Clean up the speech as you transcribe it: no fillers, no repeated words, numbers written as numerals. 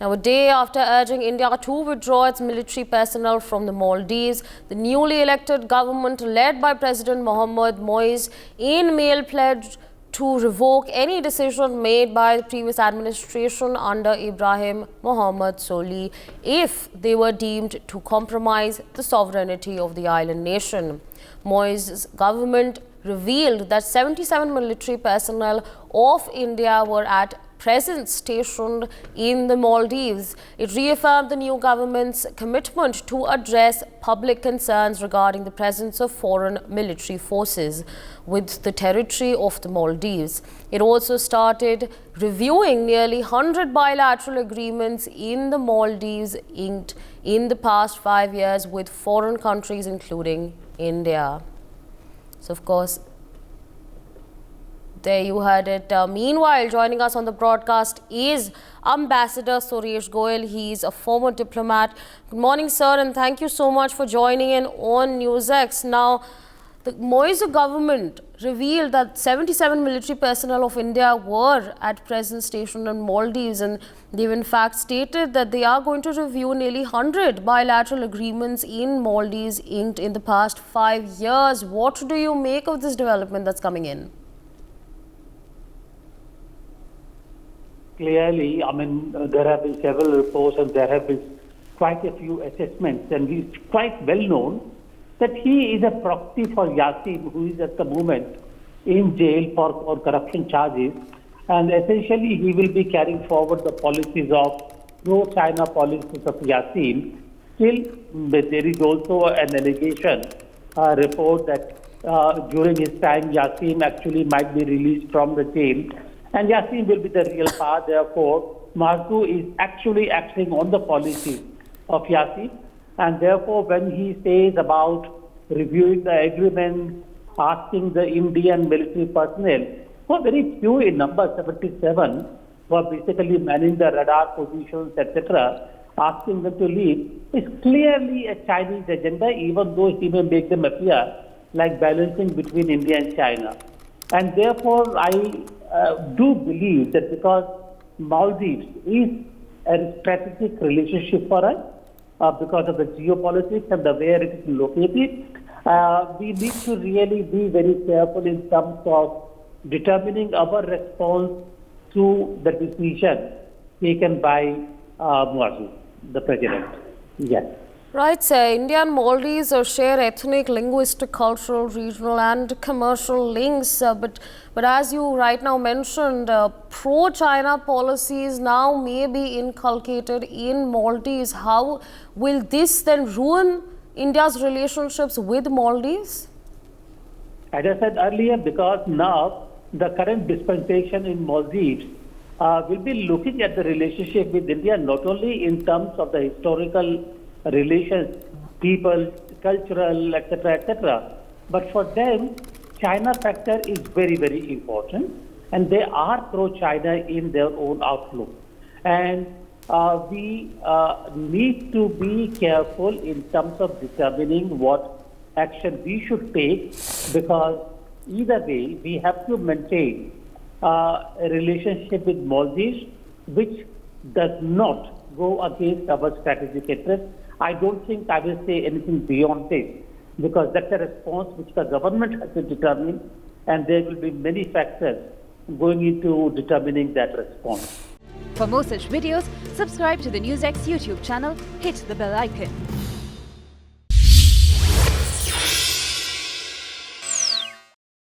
Now, a day after urging India to withdraw its military personnel from the Maldives, the newly elected government led by President Mohammad Moise in May pledged to revoke any decision made by the previous administration under Ibrahim Mohammad Solih if they were deemed to compromise the sovereignty of the island nation. Moise's government revealed that 77 military personnel of India were at present stationed in the Maldives. It reaffirmed the new government's commitment to address public concerns regarding the presence of foreign military forces with the territory of the Maldives. It also started reviewing nearly 100 bilateral agreements in the Maldives inked in the past 5 years with foreign countries including India. So, of course, there you heard it. Meanwhile, joining us on the broadcast is Ambassador Suresh Goyal. He's a former diplomat. Good morning, sir, and thank you so much for joining in on NewsX. Now, the Moise government revealed that 77 military personnel of India were at present stationed in Maldives, and they've in fact stated that they are going to review nearly 100 bilateral agreements in Maldives inked in the past 5 years. What do you make of this development that's coming in? Clearly, there have been several reports and there have been quite a few assessments, and it's quite well known that he is a proxy for Yassin, who is at the moment in jail for corruption charges, and essentially he will be carrying forward the policies of pro-China policies of Yassin. Still, there is also an allegation, report that during his time Yassin actually might be released from the jail, and Yassin will be the real power. Therefore, Marzu is actually acting on the policies of Yassin, and therefore when he says about reviewing the agreement, asking the Indian military personnel, who are very few in number, 77, who are basically manning the radar positions, etc., asking them to leave, is clearly a Chinese agenda, even though he may make them appear like balancing between India and China. And therefore, I do believe that because Maldives is a strategic relationship for us, because of the geopolitics and the where it is located, we need to really be very careful in terms of determining our response to the decision taken by Marzu, the president. Yes. Right, sir. India and Maldives share ethnic, linguistic, cultural, regional and commercial links. But as you right now mentioned, pro-China policies now may be inculcated in Maldives. How will this then ruin India's relationships with Maldives? As I said earlier, because now the current dispensation in Maldives will be looking at the relationship with India not only in terms of the historical relations, people, cultural, etc., but for them, China factor is very, very important, and they are pro-China in their own outlook. And we need to be careful in terms of determining what action we should take, because either way, we have to maintain a relationship with Maldives which does not go against our strategic interests. I don't think I will say anything beyond this, because that's a response which the government has to determine, and there will be many factors going into determining that response. For more such videos, subscribe to the NewsX YouTube channel, hit the bell icon.